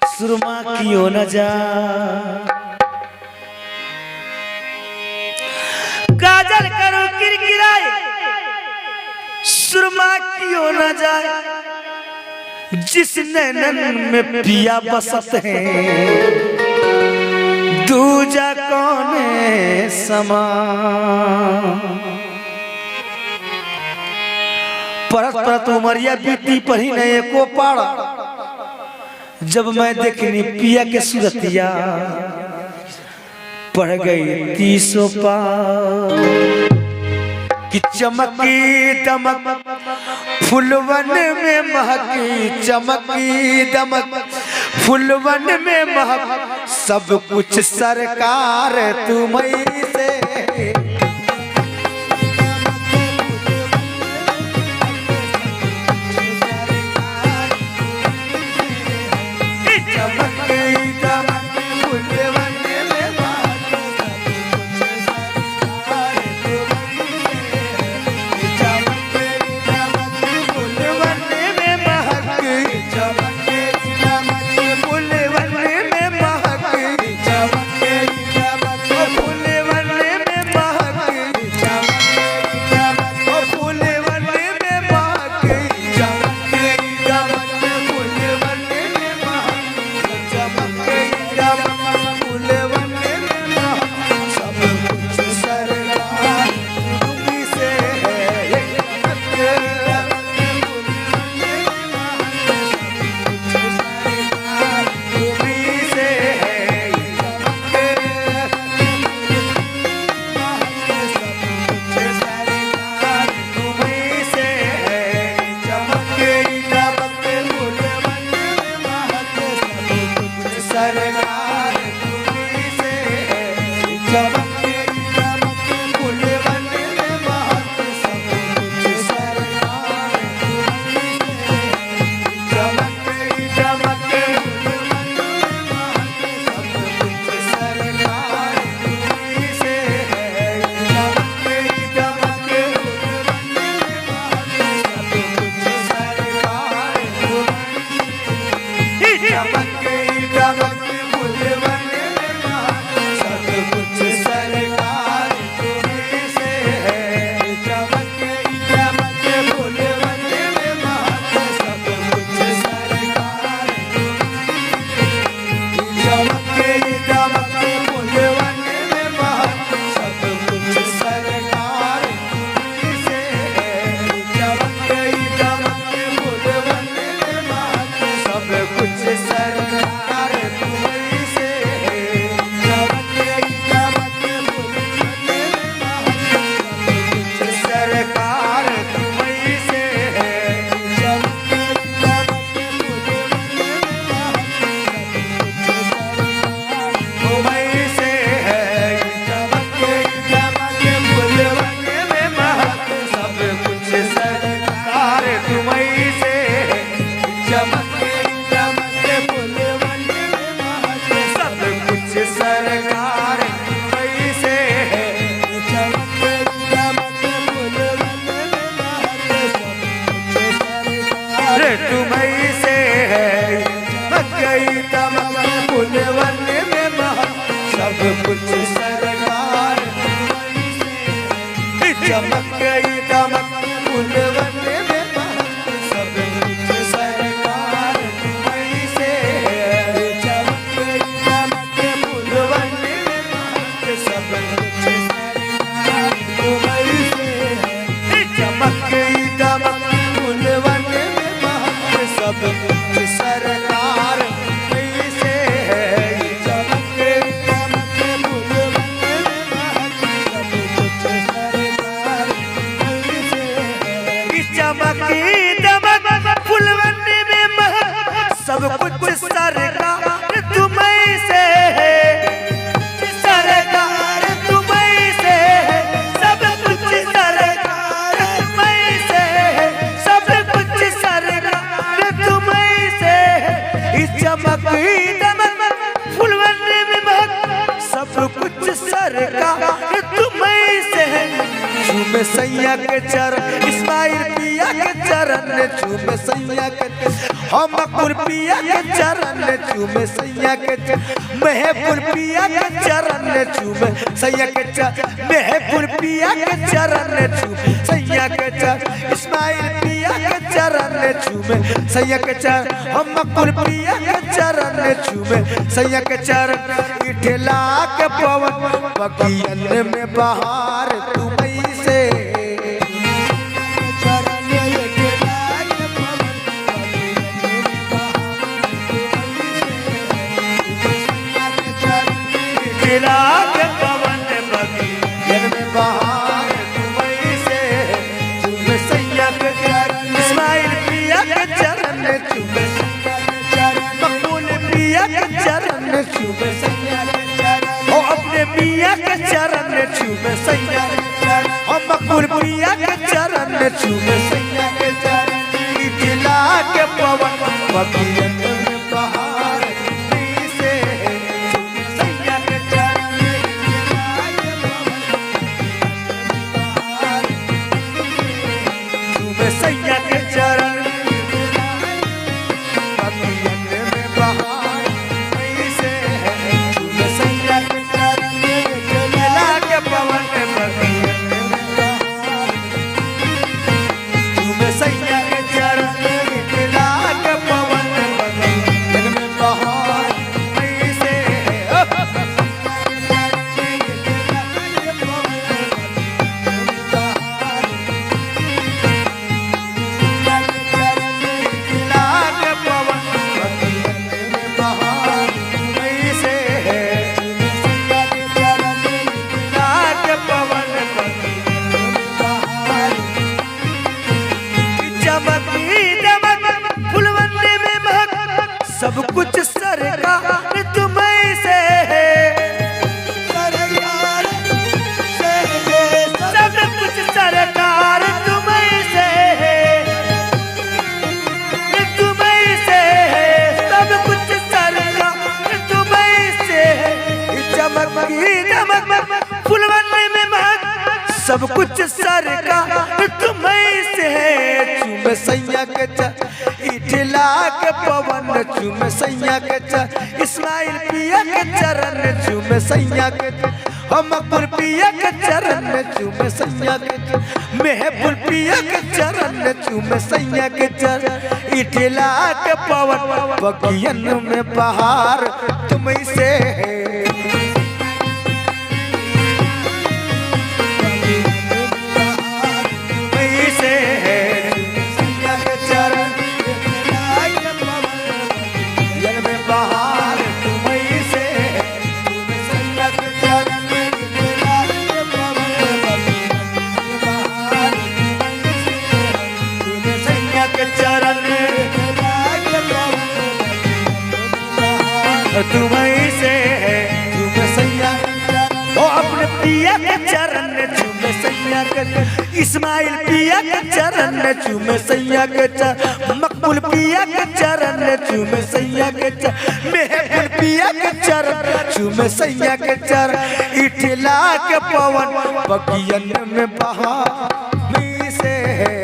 सुरमा क्यों न जा काजल करो किरकिराए सुरमा क्यों न जाए जिस नैनन में पिया बसत है दूजा कौन समा परत परत उमरिया बीती पढ़ी नहीं को पाड़ा जब मैं देखनी पिया के सूरतिया पढ़ गई 300 पार कि चमकी दमक फुलवन में महकी चमकी दमक फुलवन में महक सब कुछ सरकार तुम्हीं से सब कुछ सरकार तुम्हीं से है सरकार तुम्हीं से है सब कुछ सरकार तुम्हीं से है सब कुछ सरकार तुम्हीं से है इस चमकी दमक फुलवन में महक सब कुछ सरकार तुम्हीं से है चूमे सैया के चरण, इस्माइल पिया के चरण चूमे सैया के, हम मकबूल पिया के चरण चूमे सैया के, महबूब पिया के चरण चूमे सैया के चरण, महबूब पिया के चरण चूमे सैया के चरण, इस्माइल पिया के चरण चूमे सैया के चरण, हम मकबूल पिया के चरण चूमे सैया के चरण। इठला के पवन बगियन में बहार तुमई से, इठला के पवन बगियन में बहार तुमई से, चूमे सैया के चरण, इस्माइल पिया के चरण चूमे सैया के चरण, मकबूल पिया के चरण चूमे सैया के चरण, ओ अपने पिया के चरण चूमे सैया के चरण, हम मकबूल पिया के चरण चूमे सैया के चरण। इठला के पवन बगियन में बहार तुमई से, चूमे सैया के चरण, इठला के पवन चूमे सैया के चरण, बगियन में बहार तुमई से, चूमे सैया के चरण, इठला के पवन बगियन में बहार चूमे सैया के चरण, इठला के पवन बगियन में बहार तुमई से, इठला के पवन बगियन में बहार तुमई से, इठला के पवन बगियन में बहार, चमकी दमक फुलवन्नी में महक, सब कुछ सरकार तुम्हीं से है, सब कुछ सरकार तुम्हीं से है, तुम्हीं से है, सब कुछ सरकार तुम्हीं से है। चमकी दमक फुलवन्नी में महक, सब कुछ सरकार तुम्हीं से है, चूमे सैया के चरण, इठला के पवन चूमे सैया के चरण, इस्माइल पिया के चरण चूमे सैया के चरण, हम मकबूल पिया के चरण चूमे सैया के चरण, महबूब पिया के चरण चूमे सैया के चरण। इठला के पवन बगियन में बहार तुमई से है, तुमई से है, सैया के चरण, इठला के पवन बगियन में बहार तुमई से है, चूमे सैया के चरण, इठला के पवन बगियन में बहार तुमई से है, चूमे सैया के चरण, इठला के पवन तुम्हीं से है, चूमे सैया ओ अपने पिया के चरण चूमे सैया के, इस्माइल पिया के चरण चूमे सैया के चरण, मकबूल पिया के चरण चूमे सैया के चरण, महबूब पिया के चरण चूमे सैया के चरण। इठला के पवन बगियन में बहार तुमहीं से है,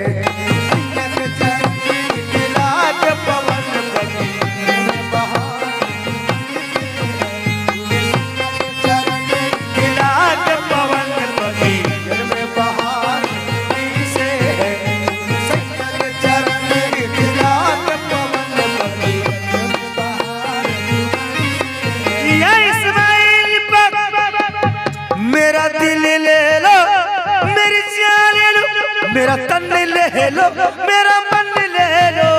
सैया के चरण, इठला के पवन बगियन में बहार, इठला के पवन बगियन में बहार तुमहीं से है, सैया के चरण, इठला के पवन बगियन में बहार तुमहीं से। या इस्माइल पाक मेरा दिल ले लो, मेरी जान ले लो, मेरा तन ले लो, मेरा मन ले लो,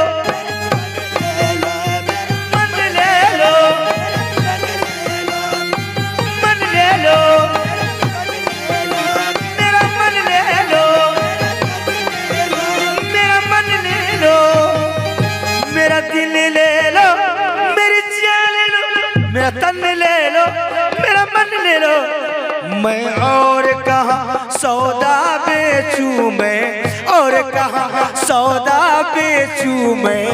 मन ले लो, मन ले लो, मेरा मन ले लो, मेरा मन ले लो, मेरा दिल ले लो, मेरी जान ले लो, मेरा तन ले लो, मेरा मन ले लो। मैं और कहाँ सौदा बेचूं मैं, और कहाँ सौदा बेचूं मैं,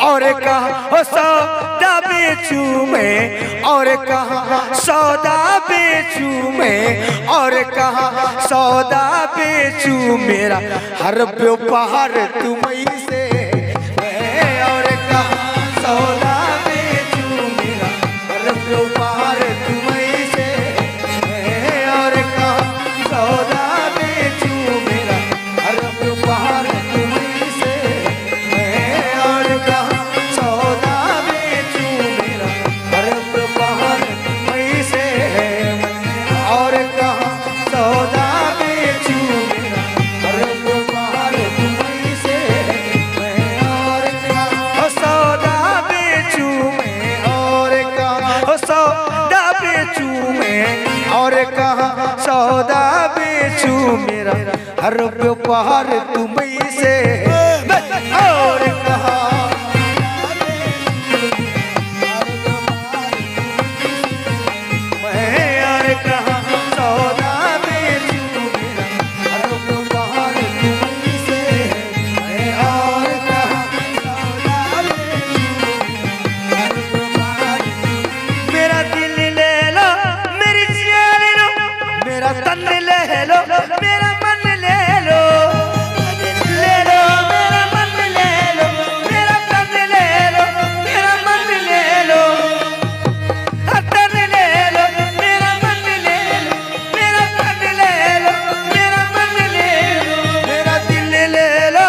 और कहाँ सौदा बेचूं बेचूं मैं और कहाँ सौदा बेचूं मैं और कहाँ सौदा बेचूं मेरा हर व्यापार तुम्हीं से है और कहाँ सौदा बेचूं मेरा हर व्यापार तुम्हीं से है और कहाँ सौदा बेचूं मेरा हर व्यापार तुम्हीं से है और कहाँ सौदा बेचूं मेरा हर व्यापार तुम्हीं से है और कहाँ सौदा बेचूं मेरा हर व्यापार तुम्हीं से है और कहाँ सौदा बेचूं मैं और कहाँ सौदा बेचूं मैं और कहाँ सौदा बेचूं मेरा हर व्यापार तुम्हीं से और कहाँ मैं और कहाँ सौदा बेचूं मेरा हर व्यापार तुम्हीं से मैं और कहाँ सौदा बेचूं हर व्यापार मेरा दिल ले लो मेरी जान ले लो मेरा तन ले लो मेरा मन ले लो मेरा मन ले लो मेरा तन ले लो मेरा मन ले लो तन ले लो मेरा मन ले लो मेरा तन ले लो मेरा मन ले लो मेरा दिल ले लो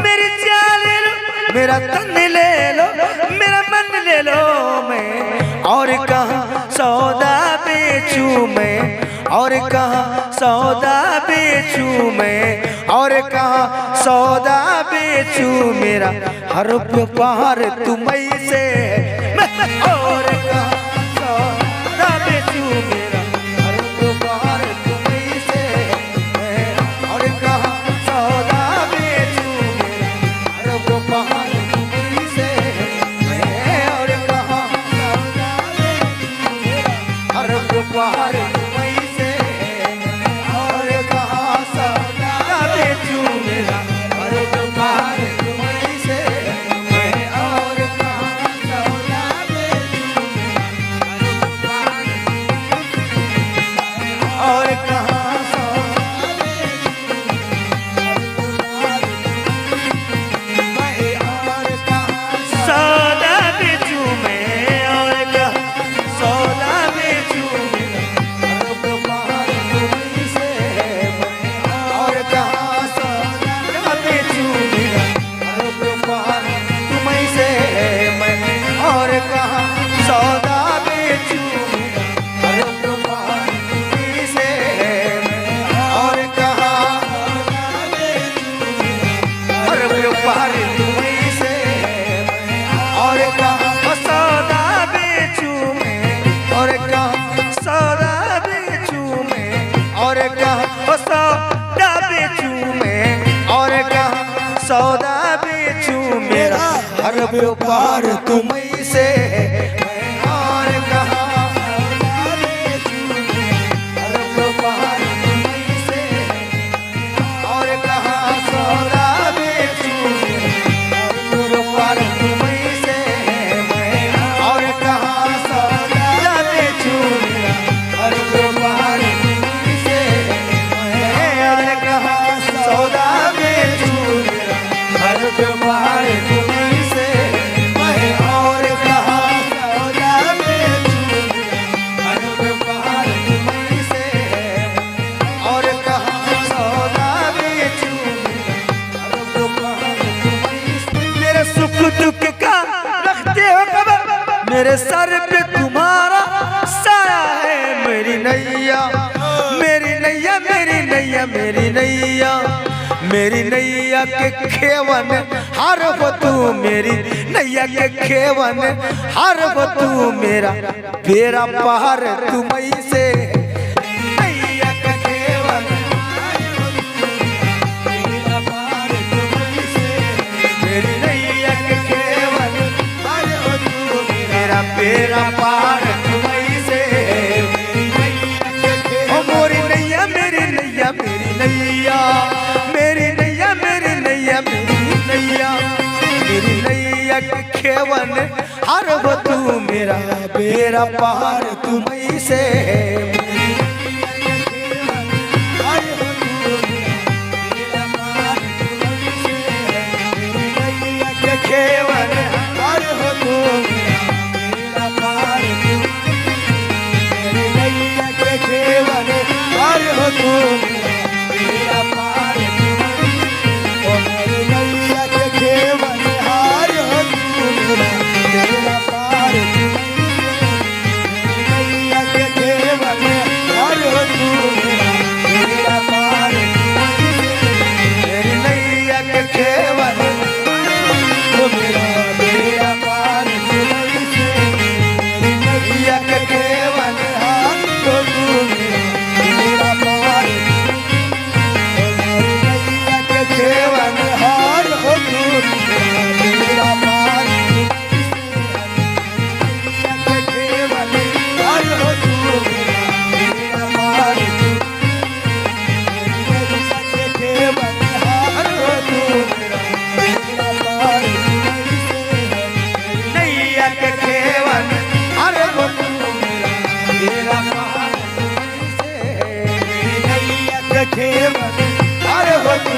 मेरी जान ले लो मेरा तन ले लो मेरा मन ले लो मैं और कहाँ सौदा बेचूं मैं और कहाँ सौदा बेचूं मैं और कहाँ सौदा बेचूं मेरा हर व्यापार तुम्हीं से है और कहाँ सौदा बेचूं मेरा हर व्यापार तुम्हीं से है और कहाँ सौदा बेचूं मेरा हर व्यापार तुम्हीं से है और कहाँ सौदा बेचूं मेरा हर व्यापार तुम्हीं से और कहाँ सौदा बेचूं मेरा हर व्यापार तुम्हीं से मैं और कहाँ सौदा बेचूं मेरा और कहाँ सौदा सौदा बेचूं मैं और कहाँ सौदा बेचूं मेरा हर व्यापार तुम्हीं से और कहाँ सौदा बेचूं मेरा हर व्यापार तुम्हीं से मैं और कहाँ सौदा बेचूं मेरा हर व्यापार तुम्हीं से और कहाँ हर व्यापार तुम्हीं से और कहाँ सौदा बेचूं मैं और कहाँ सौदा बेचूं मैं और कहाँ सौदा बेचूं मैं और कहाँ सौदा बेचूं मेरा हर व्यापार तुम्हीं से और कहाँ सौदा बेचूं हर व्यापार तुम्हीं से और कहाँ सौदा बेचूं हर व्यापार तुम्हीं से और कहाँ सौदा बेचूं हर व्यापार तुम्हीं से और कहाँ सौदा बेचूं हर व्यापार तुम्हीं से और कहाँ सौदा बेचूं हर व्यापार तुम्हीं से और कहाँ सौदा बेचूं हर व्यापार तुम्हीं से मेरे सुख दुख का रखते हो खबर मेरे सर पे तुम्हारा साया है मेरी नैया मेरी नैया मेरी नैया मेरी नैया मेरी नैया के खेवन हर वो तू मेरी नैया के खेवन हर वो तू मेरा बेड़ा पार तुम्हीं से नैया के खेवन बेड़ा पार तुम्हीं से मेरी नैया के खेवन हर वो तू मेरा बेड़ा पार तुम्हीं से ओ मोरी नैया मेरी नैया मेरी नैया मेरी नैया मेरी नैया मेरी नैया मेरी नैया के खेवन हर वो तू मेरा बेड़ा पार तुम्हीं से है। खेवन हर हो तू मेरा पार मेरी नैया के खेवन हर हो तू मेरा पार ओ मेरी नैया के खेवन हर हो तू मेरा पार नैया के खेवन हर हो तू मेरा पार मेरी नैया के खेवन मेरा बेड़ा पार तुम्हीं से मेरी नैया के खेवन हार हो तू मेरा पार मेरी नैया के खेवन हार हो तू मेरा पार नैया के खेवन हार हो तू मेरा पार मेरी नैया के खेवन हार हो तू मेरा पार के खेवन अरे वो तू मेरा पार से मेरी नैया के खेवन अरे वो तू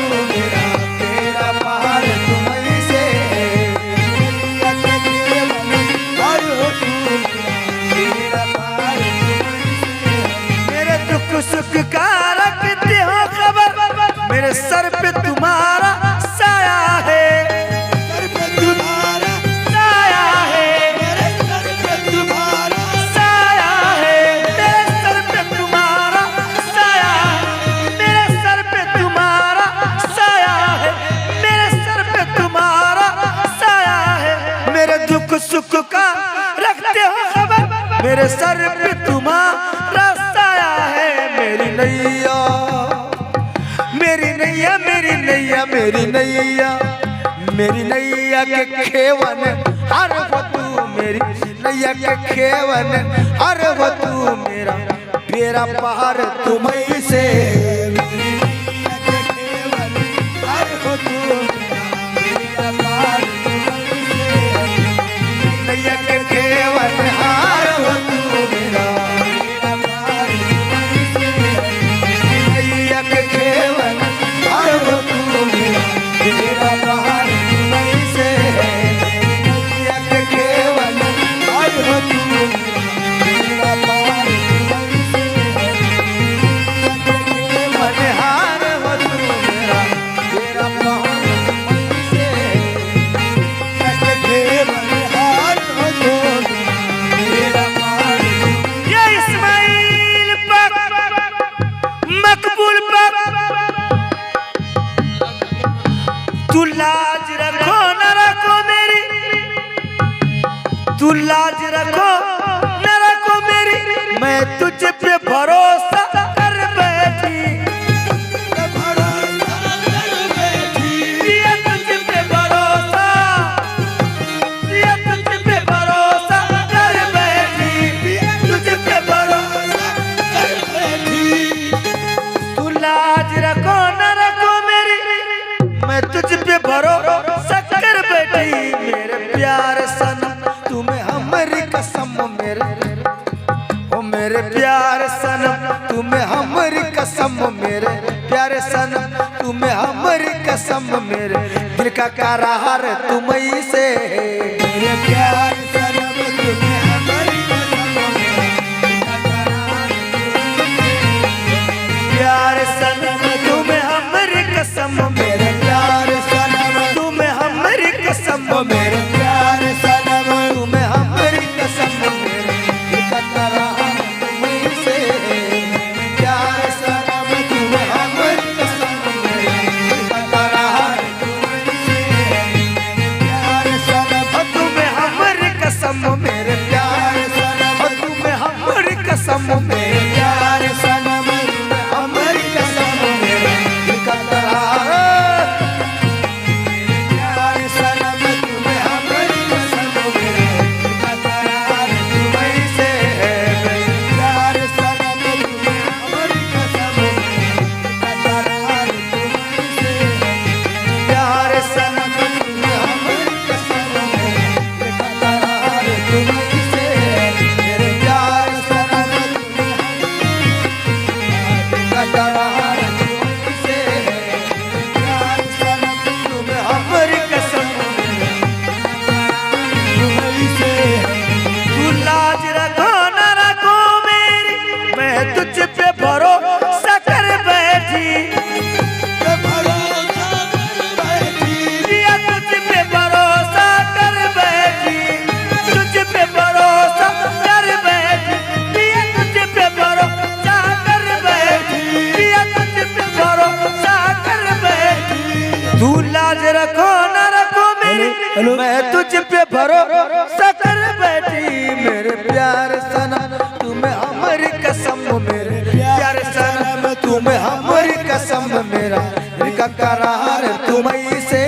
मेरा पार तुम्हीं से नैया के खेवन अरे वो तू मेरा पार मेरे दुख सुख का रखते हो खबर मेरे सर पे तुम्हारा साया है सर पे तुम्हारा सुख का रखते हो खबर मेरे सर पे तुम्हारा साया है। मेरी नैया मेरी नैया मेरी नैया मेरी नैया मेरी नैया के खेवन हर वो तू मेरी नैया के खेवन हर वो तू मेरा बेड़ा पार तुम्हीं से मेरी नैया के खेवन हर वो तू मेरा पार नैया के खेवन हार हो तू मेरा पार नैया के खेवन हार हो तू मेरा पार तुम्हीं से नैया के खेवन हार हो तू मेरा पार तुम्हीं से नैया के खेवन हार हो तू मेरा पार तुम्हीं से नैया के खेवन मकबूल पर तू लाज रखो न रखो मेरी तू लाज रखो न रखो मेरी मैं तुझ पे भरोसा कर बैठी दिया तुझ पे भरोसा कर बैठी तुझ पे भरोसा कर बैठी तू लाज रखो न रखो मेरी मैं तुझ पे भरोसा कर बैठी मेरे प्यार सनम तुम्हें हमारी कसम मेरे प्यार सनम तुम्हें हमारी कसम मेरे प्यारे सनम तुम्हें हमारी कसम मेरे दिल का करार तुम्हीं से मेरे प्यार सनम तुम्हें हमारी कसम प्यार सनम तुम्हें हमारी कसम मेरे प्यार सनम तुम्हें हमारी कसम मेरे प्यार सनम तुम्हें हमारी कसम मेरे दिल का करार तुम्हीं से प्यार सनम तुम्हें हमारी कसम मेरे दिल का करार तुम्हीं से प्यार सनम तुम्हें हमारी कसम मेरे प्यार सनम तुम्हें हमारी कसम मेरे प्यार सनम हमारी कसम मेरे दिल का करार प्यार सनम तुम्हें हमारी कसम मेरे दिल का करार तुम्हीं से प्यार सनम तुम्हें हमारी कसम मेरे दिल का करार तुम्हीं से प्यार सनम तुम्हें हमारी कसम मेरे दिल का करार मैं तुझ पे भरोसा कर बैठी मेरे प्यार सनम तुम्हें हमारी कसम मेरे प्यार सनम तुम्हें हमारी कसम मेरा दिल का करार तुम्हीं से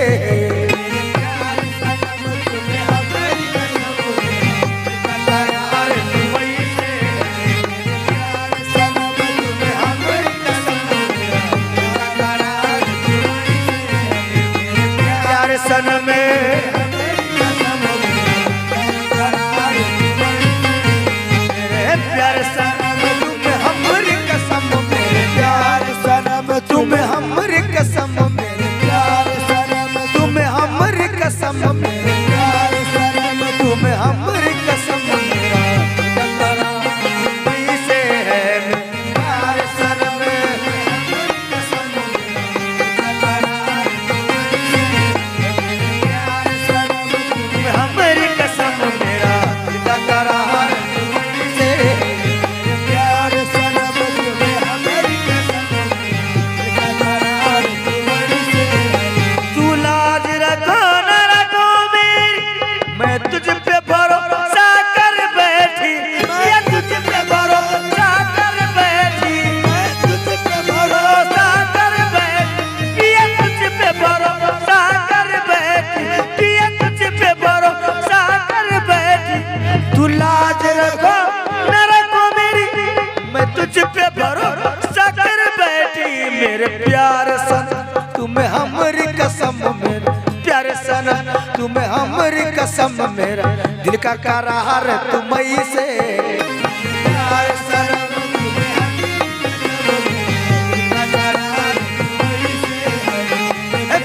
सनम प्यार सनम तुम्हें हमारी कसम मेरे प्यार सनम तुम्हें हमारी कसम मेरे प्यार सनम तुम्हें हमारी कसम मेरे प्यार सनम तुम्हें हमारी कसम से है प्यार सनम हमारी कसम मेरा करार से प्यार सनम तुम्हें हमारी कसम करार से तू लाज रखो न रखो मेरी मैं तुझ पे भरोसा कर बैठी मैं तुझ पे भरोसा कर बैठी मैं तुझ पे भरोसा कर बैठी मैं तुझ पे भरोसा कर बैठी मैं तुझ पे भरोसा कर बैठी तू लाज रखो न रखो मेरी मैं तुझ पे भरोसा कर बैठी मेरे प्यार सन तुम्हें हमारी कसम मेरे प्यार सन तुम्हें हमारी कसम मेरा दिल का करार तुम्हीं से प्यार सन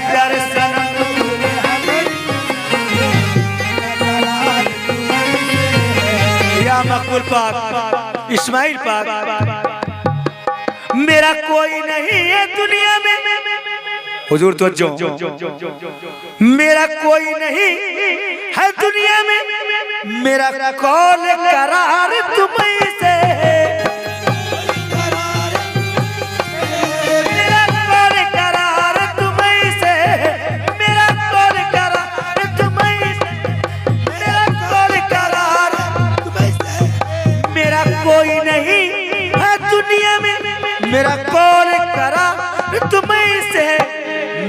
प्यार सन या मकबूल पाक इस्माइल पाक मेरा कोई नहीं है दुनिया में हुजूर तवज्जो मेरा कोई नहीं है दुनिया में मेरा कौल करार तुम्हीं से मेरा कौल करार तुम्हीं से मेरा कौल करार तुम्हीं से मेरा कौल करार तुम्हीं से मेरा कोई नहीं है दुनिया में मेरा कौल करार तुम्हीं से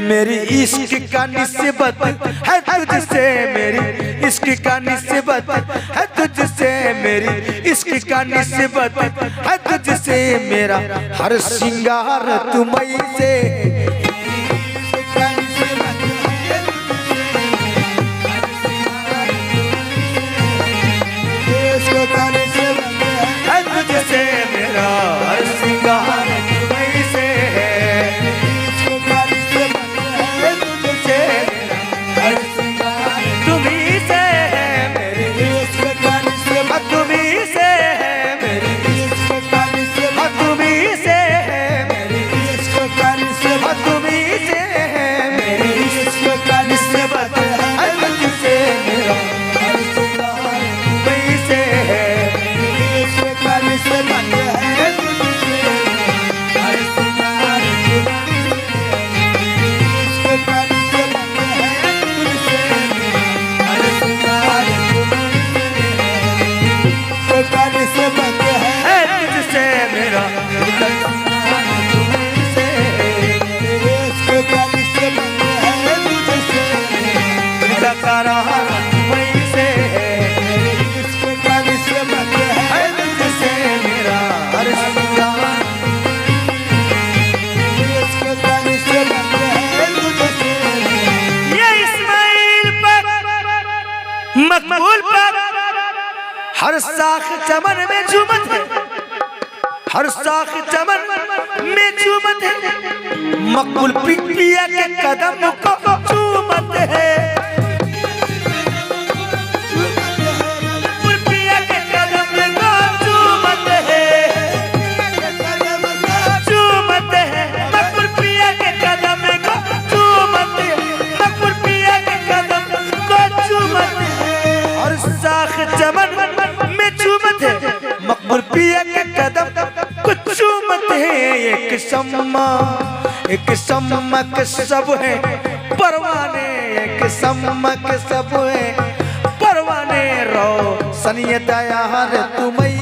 मेरी इश्क का निस्बत है तुझसे मेरी इश्क का निस्बत है तुझसे मेरी इश्क का निस्बत है तुझसे मेरा हर श्रृंगार तुम्हीं से है तुझसे मेरा हर श्रृंगार तुम्हीं से तुम्हीं से है मेरी तुम्हीं से है मेरी तुम्हीं से है मेरी तुम्हीं से है मेरी निस्बत है तुझसे मेरा तुम्हीं से है तुझसे मेरा करार तुम्हीं से है तुझसे मेरा हर श्रृंगार ये इस्माइल पाक मकबूल पाक हर साख चमन में झूमत है हर साख चमन में झूमत है मकबूल पिया के कदम को झूमत है पिया के कदम को झूमत है झूमत है मकबूल पिया के कदम को झूमत है मकबूल पिया के कदम को झूमत है हर साख चमन में झूमत है मकबूल पिया के कदम कुछ मत है एक सम्मा के सब है परवाने एक कि सम्मक सब है परवाने रो सनियत यार तुम्हें